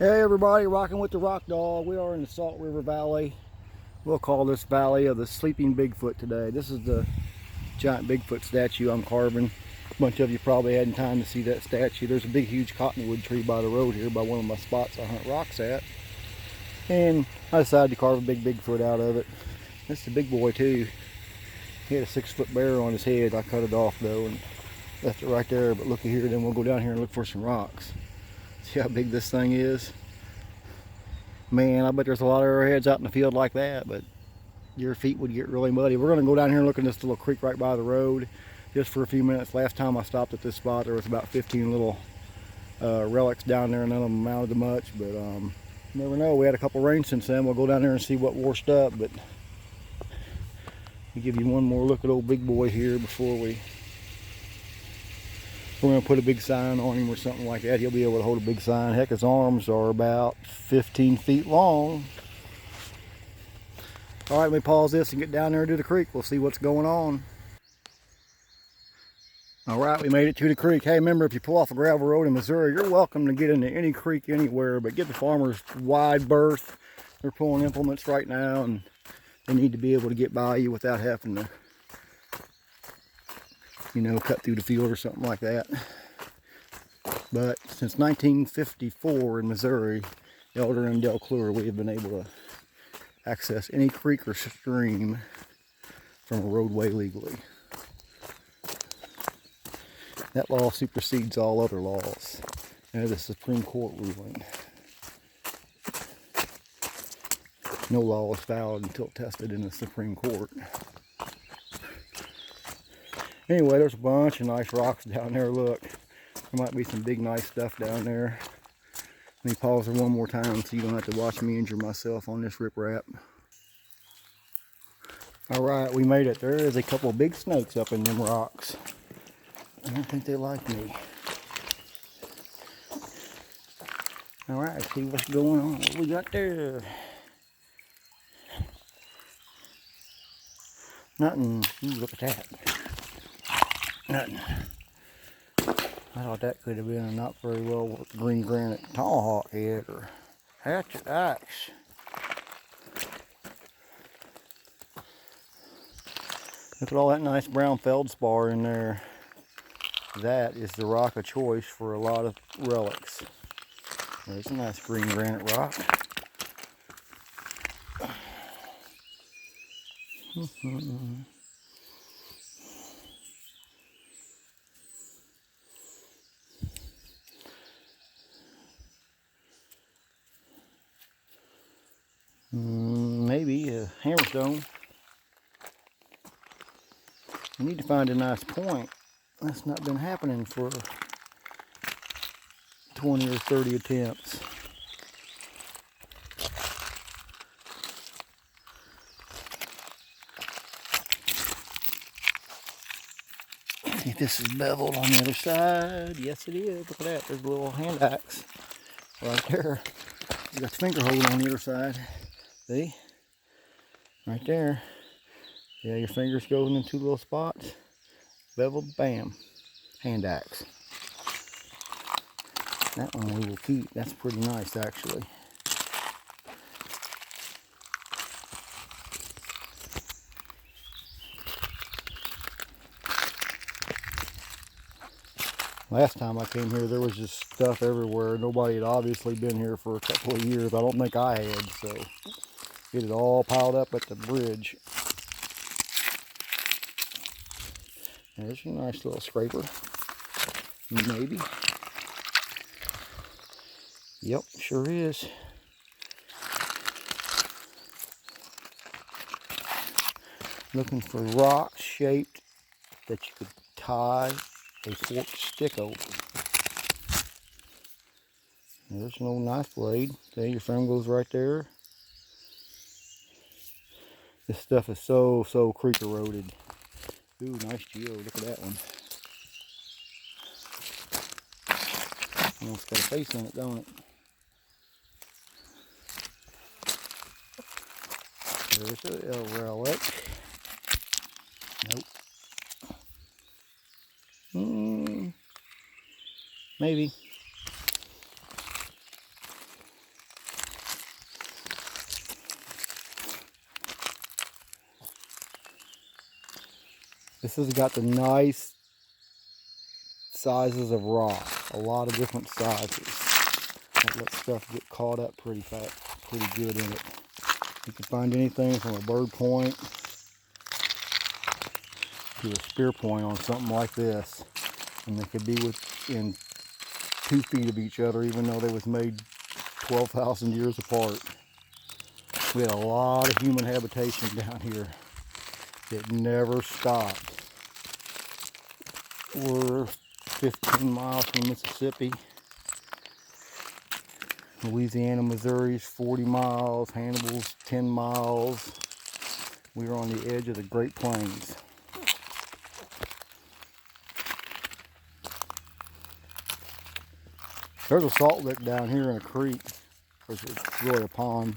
Hey everybody, rocking with the Rock Dog. We are in the Salt River Valley. We'll call this Valley of the Sleeping Bigfoot today. This is the giant Bigfoot statue I'm carving. A bunch of you probably hadn't time to see that statue. There's a big huge cottonwood tree by the road here by one of my spots I hunt rocks at. And I decided to carve a big Bigfoot out of it. This is a big boy too. He had a 6-foot bear on his head. I cut it off though and left it right there. But looky here, then we'll go down here and look for some rocks. See how big this thing is? Man, I bet there's a lot of arrowheads out in the field like that, but your feet would get really muddy. We're going to go down here and look in this little creek right by the road just for a few minutes. Last time I stopped at this spot, there was about 15 little relics down there. None of them amounted to much, but you never know. We had a couple rains since then. We'll go down there and see what washed up, but I'll give you one more look at old big boy here before we're going to put a big sign on him or something like that. He'll be able to hold a big sign. Heck, his arms are about 15 feet long. All right, let me pause this and get down there to the creek. We'll see what's going on. All right, we made it to the creek. Hey, remember, if you pull off a gravel road in Missouri, you're welcome to get into any creek anywhere, but get the farmers wide berth. They're pulling implements right now, and they need to be able to get by you without having to, you know, cut through the field or something like that. But since 1954 in Missouri, Elder and Del Clure, we have been able to access any creek or stream from a roadway legally. That law supersedes all other laws. And the Supreme Court ruling. No law is valid until tested in the Supreme Court. Anyway, there's a bunch of nice rocks down there. Look, there might be some big nice stuff down there. Let me pause her one more time so you don't have to watch me injure myself on this riprap. Alright, we made it. There is a couple of big snakes up in them rocks. I don't think they like me. Alright, let's see what's going on. What we got there? Nothing. Ooh, look at that. Nothing. I thought that could have been a not very well green granite tomahawk head or hatchet axe. Look at all that nice brown feldspar in there. That is the rock of choice for a lot of relics. There's a nice green granite rock. Maybe a hammerstone. We need to find a nice point. That's not been happening for 20 or 30 attempts. See if this is beveled on the other side. Yes, it is. Look at that. There's a little hand axe right there. You got the finger hold on the other side. See? Right there. Yeah, your fingers go in 2 little spots. Beveled, bam. Hand axe. That one we will keep. That's pretty nice, actually. Last time I came here, there was just stuff everywhere. Nobody had obviously been here for a couple of years. I don't think I had, so get it all piled up at the bridge. There's a nice little scraper. Maybe. Yep, sure is. Looking for rocks shaped that you could tie a forked stick over. There's an old knife blade. See, your thumb goes right there. This stuff is so creek eroded. Ooh, nice geo. Look at that one. Almost got a face in it, don't it? There's a relic. Nope. Maybe. This has got the nice sizes of rock, a lot of different sizes. That stuff get caught up pretty good in it. You can find anything from a bird point to a spear point on something like this, and they could be within 2 feet of each other, even though they was made 12,000 years apart. We had a lot of human habitation down here. It never stopped. We're 15 miles from Mississippi. Louisiana, Missouri's 40 miles. Hannibal's 10 miles. We're on the edge of the Great Plains. There's a salt lick down here in a creek, which is really a pond.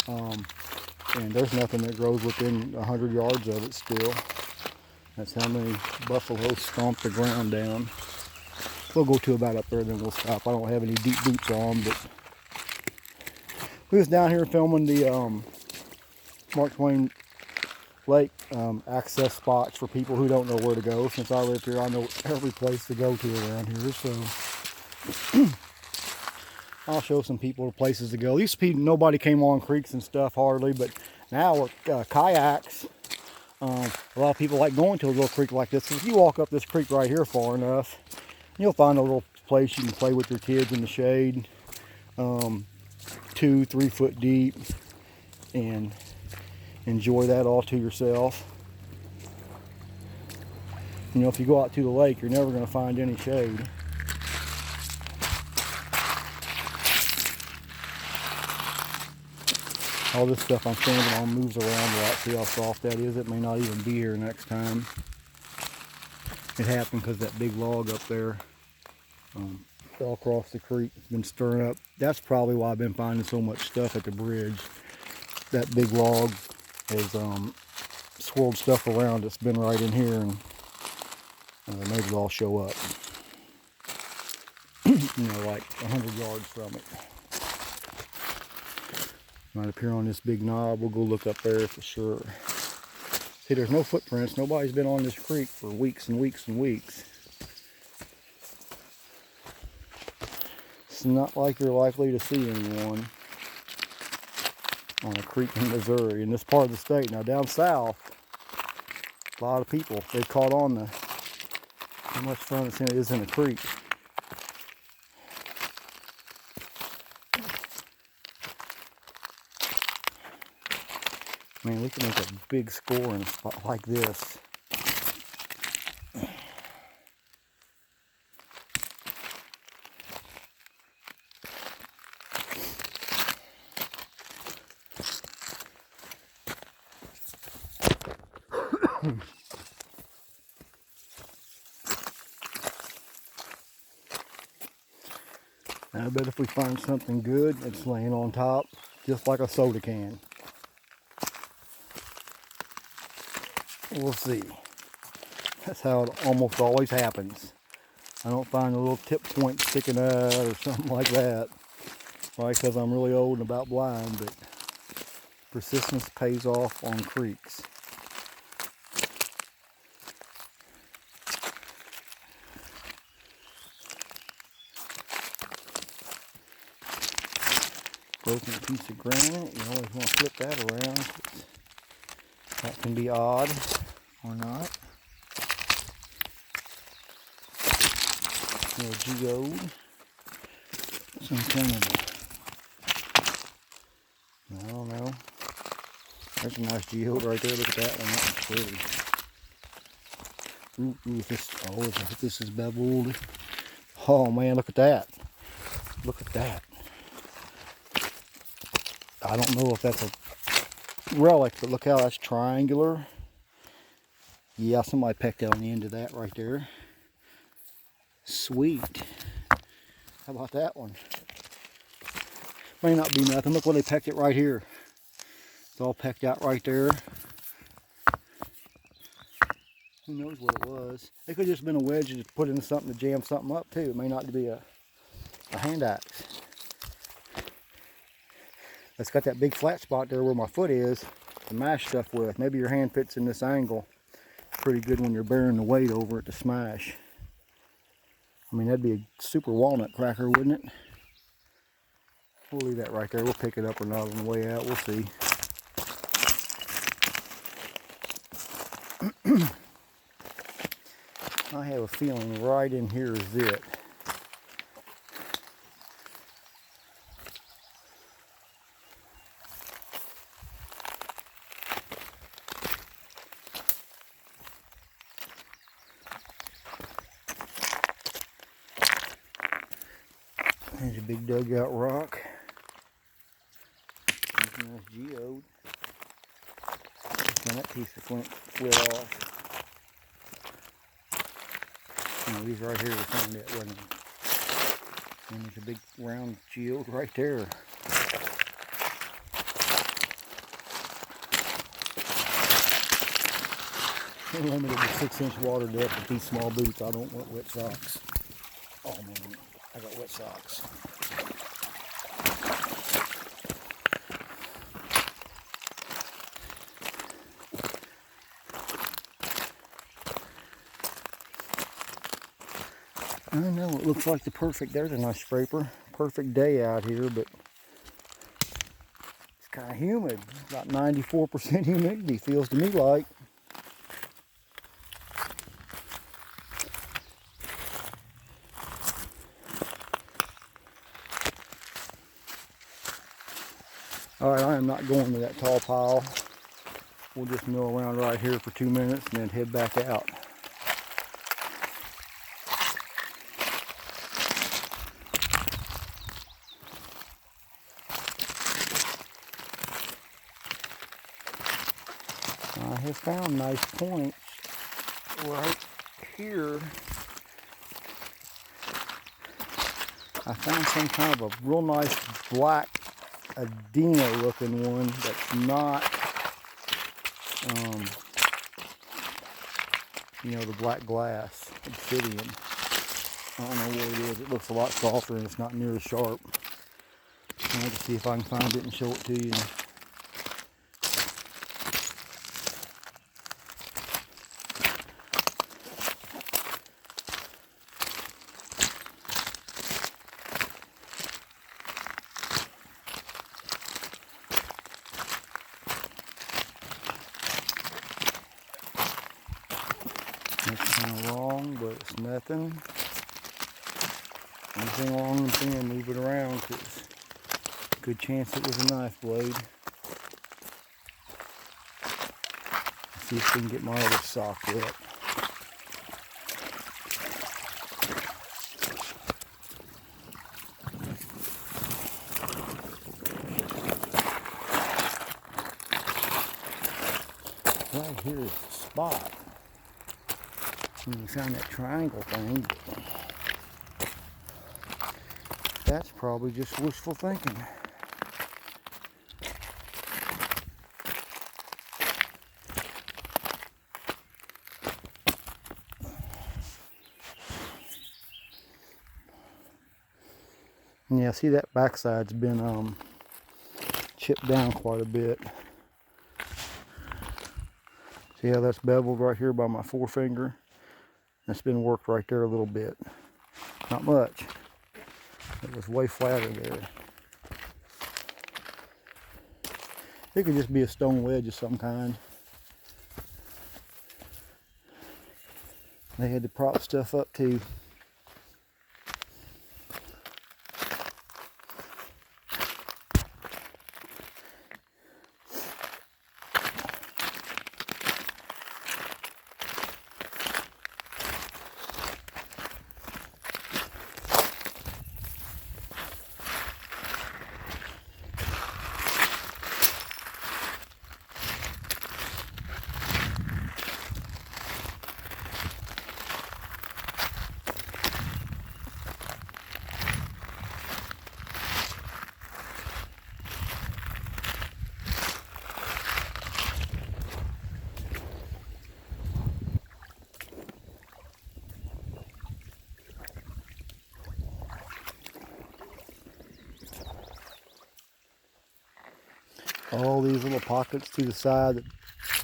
And there's nothing that grows within 100 yards of it still. That's how many buffalo stomp the ground down. We'll go to about up there, then we'll stop. I don't have any deep boots on, but we was down here filming the Mark Twain Lake access spots for people who don't know where to go. Since I live here, I know every place to go to around here, so I'll show some people places to go. Used to be nobody came on creeks and stuff hardly, but now kayaks. A lot of people like going to a little creek like this. If you walk up this creek right here far enough, you'll find a little place you can play with your kids in the shade, 2-3 foot deep, and enjoy that all to yourself. You know, if you go out to the lake, you're never going to find any shade. All this stuff I'm standing on moves around a lot. See how soft that is? It may not even be here next time. It happened because that big log up there all across the creek has been stirring up. That's probably why I've been finding so much stuff at the bridge. That big log has swirled stuff around that's been right in here, and maybe it'll show up. You know, like 100 yards from it. Right up here on this big knob. We'll go look up there for sure. See, there's no footprints. Nobody's been on this creek for weeks and weeks and weeks. It's not like you're likely to see anyone on a creek in Missouri, in this part of the state. Now down south, a lot of people, they've caught on to how much fun it is in a creek. Man, we can make a big score in a spot like this. I bet if we find something good, it's laying on top, just like a soda can. We'll see. That's how it almost always happens. I don't find a little tip point sticking out or something like that. Probably because I'm really old and about blind, but persistence pays off on creeks. Broken piece of granite, you always want to flip that around. That can be odd or not. A little geode. Some kind of, I don't know. There's a nice geode right there. Look at that one. That's pretty. This is beveled. Oh man, look at that. Look at that. I don't know if that's a relic, but look how that's triangular. Yeah, somebody pecked out on the end of that right there. Sweet. How about that one? May not be nothing. Look where they pecked it right here. It's all pecked out right there. Who knows what it was? It could have just been a wedge to put in something to jam something up too. It may not be a hand axe. It's got that big flat spot there where my foot is to mash stuff with. Maybe your hand fits in this angle. pretty good when you're bearing the weight over it to smash. I mean, that'd be a super walnut cracker, wouldn't it? We'll leave that right there. We'll pick it up or not on the way out. We'll see. I have a feeling right in here is it. There's a big dugout rock. There's a nice geode. And that piece of flint slid off. These right here were found that, wasn't it? And there's a big round geode right there. We're limited to 6-inch water depth with these small boots. I don't want wet socks. Oh man, I got wet socks. I know it looks like there's a nice scraper. Perfect day out here, but it's kind of humid. About 94% humidity, feels to me like. Alright, I am not going to that tall pile. We'll just mill around right here for 2 minutes and then head back out. I have found nice points right here. I found some kind of a real nice black Adeno looking one that's not, the black glass obsidian. I don't know what it is. It looks a lot softer and it's not near as sharp. I'll have to see if I can find it and show it to you. It's kind of long, but it's nothing. Anything long and thin, move it around, because good chance it was a knife blade. Let's see if we can get my other sock wet. Right here is the spot. We found that triangle thing. That's probably just wishful thinking. Yeah, see that backside's been chipped down quite a bit. See how that's beveled right here by my forefinger? It's been worked right there a little bit. Not much. It was way flatter there. It could just be a stone wedge of some kind. They had to prop stuff up too. All these little pockets to the side that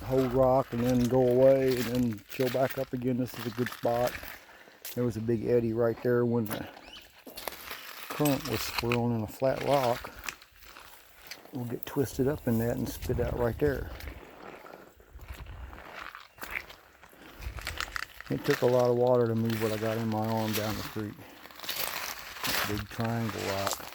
hold rock and then go away and then show back up again. This is a good spot. There was a big eddy right there when the current was swirling in a flat rock. We'll get twisted up in that and spit out right there. It took a lot of water to move what I got in my arm down the creek. Big triangle rock.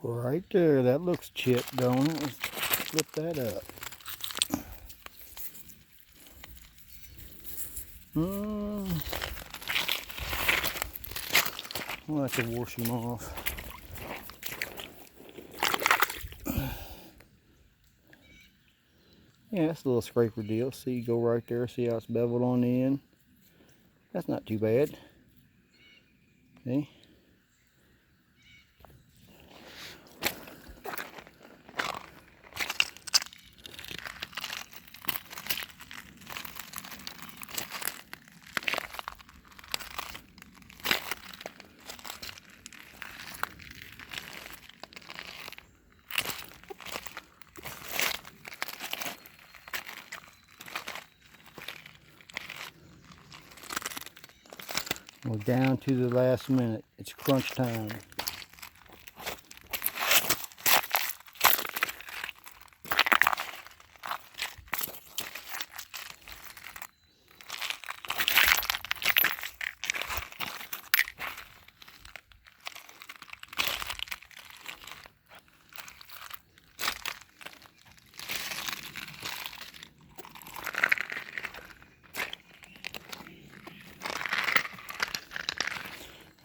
Right there, that looks chipped, don't it? Let's flip that up. I'll have to wash him off. Yeah, that's a little scraper deal. See, go right there, see how it's beveled on the end? That's not too bad. See? We're down to the last minute. It's crunch time.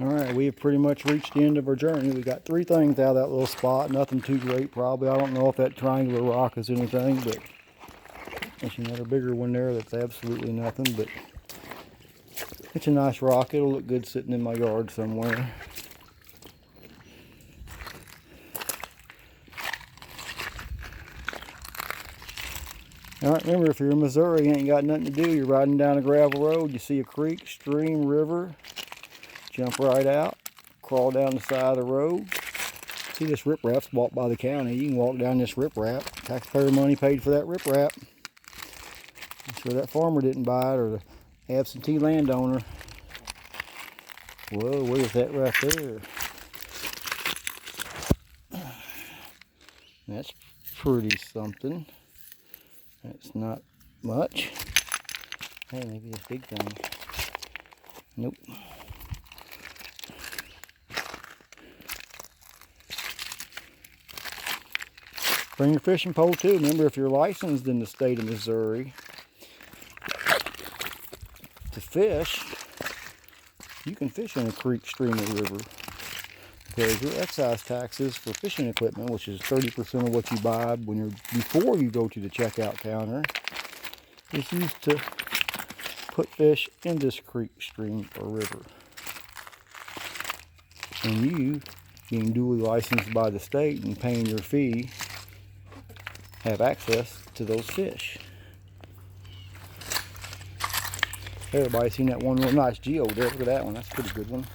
Alright, we have pretty much reached the end of our journey. We got 3 things out of that little spot. Nothing too great probably. I don't know if that triangular rock is anything, but there's another bigger one there that's absolutely nothing, but it's a nice rock. It'll look good sitting in my yard somewhere. Alright, remember, if you're in Missouri, you ain't got nothing to do. You're riding down a gravel road, you see a creek, stream, river, jump right out, crawl down the side of the road. See, this riprap's bought by the county. You can walk down this riprap. Taxpayer money paid for that riprap. I'm sure that farmer didn't buy it, or the absentee landowner. Whoa, what is that right there? That's pretty something. That's not much. Hey, maybe this big thing. Nope. Bring your fishing pole too. Remember, if you're licensed in the state of Missouri to fish, you can fish in a creek, stream, or river. Because your excise taxes for fishing equipment, which is 30% of what you buy before you go to the checkout counter, is used to put fish in this creek, stream, or river. And you, being duly licensed by the state and paying your fee, have access to those fish. Everybody's seen that one real nice geode there. Look at that one. That's a pretty good one.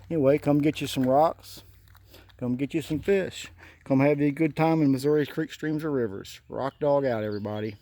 Anyway, come get you some rocks. Come get you some fish. Come have you a good time in Missouri's creeks, streams, or rivers. Rock Dog out, everybody.